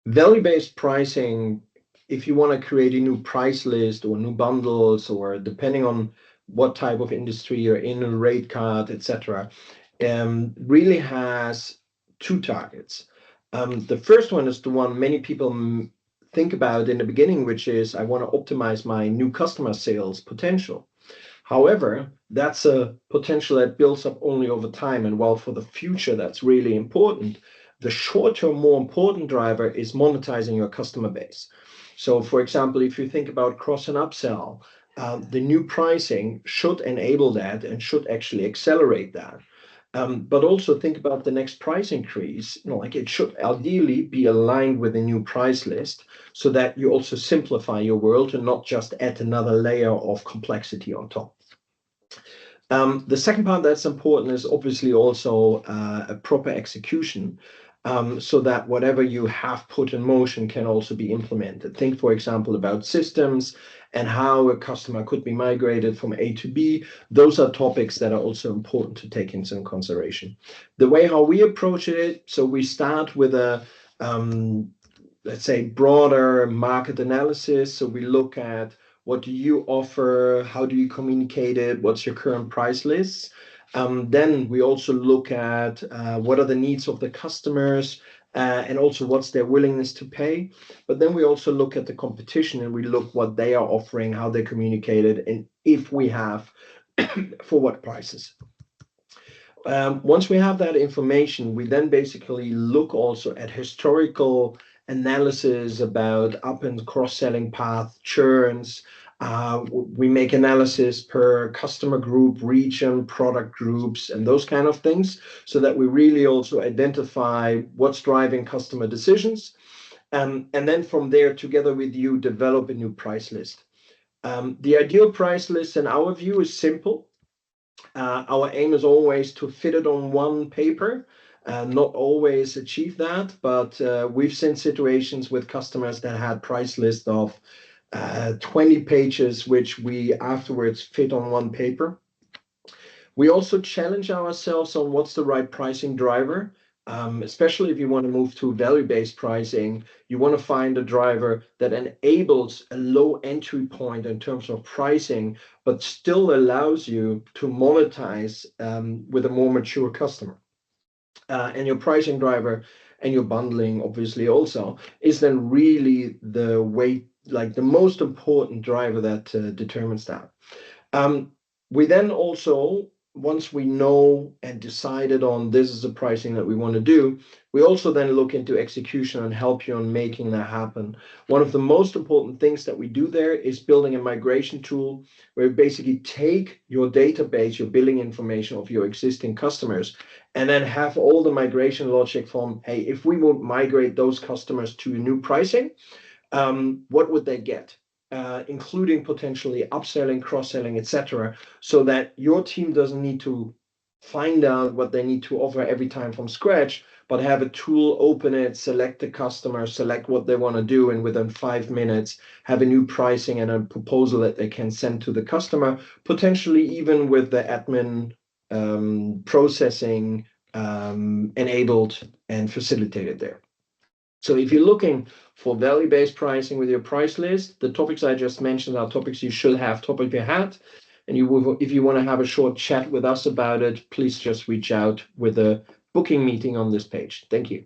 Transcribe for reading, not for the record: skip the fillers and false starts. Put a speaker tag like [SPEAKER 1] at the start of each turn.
[SPEAKER 1] Value-based pricing, if you want to create a new price list or new bundles, or depending on what type of industry you're in, a rate card, etc., really has two targets. The first one is the one many people think about in the beginning, which is I want to optimize my new customer sales potential. However, that's a potential that builds up only over time. And while for the future that's really important, the short-term, more important driver is monetizing your customer base. So, for example, if you think about cross and upsell, the new pricing should enable that and should actually accelerate that. But also think about the next price increase. Like it should ideally be aligned with a new price list so that you also simplify your world and not just add another layer of complexity on top. The second part that's important is obviously also a proper execution, so that whatever you have put in motion can also be implemented. Think, for example, about systems and how a customer could be migrated from A to B. Those are topics that are also important to take into consideration. The way how we approach it, so we start with a let's say broader market analysis. So we look at what do you offer, how do you communicate it, what's your current price list. Then we also look at what are the needs of the customers, and also what's their willingness to pay. But then we also look at the competition and we look what they are offering, how they communicate it, and if we have for what prices. Once we have that information, we then basically look also at historical analysis about up and cross-selling path, churns. We make analysis per customer group, region, product groups, and those kind of things, so that we really also identify what's driving customer decisions. And then from there, together with you, develop a new price list. The ideal price list, in our view, is simple. Our aim is always to fit it on one paper. Not always achieve that, but we've seen situations with customers that had price list of 20 pages, which we afterwards fit on one paper. We also challenge ourselves on what's the right pricing driver. Especially if you want to move to value-based pricing, you want to find a driver that enables a low entry point in terms of pricing, but still allows you to monetize with a more mature customer. And your pricing driver and your bundling, obviously, also is then really the way, like the most important driver that determines that. We then also, once we know and decided on this is the pricing that we want to do, we also then look into execution and help you on making that happen. One of the most important things that we do there is building a migration tool where you basically take your database, your billing information of your existing customers, and then have all the migration logic from, hey, if we would migrate those customers to new pricing, what would they get? Including potentially upselling, cross-selling, etc., so that your team doesn't need to find out what they need to offer every time from scratch, but have a tool, open it, select the customer, select what they want to do, and within 5 minutes have a new pricing and a proposal that they can send to the customer, potentially even with the admin processing enabled and facilitated there. So if you're looking for value-based pricing with your price list, the topics I just mentioned are topics you should have top of your head. And if you want to have a short chat with us about it, please just reach out with a booking meeting on this page. Thank you.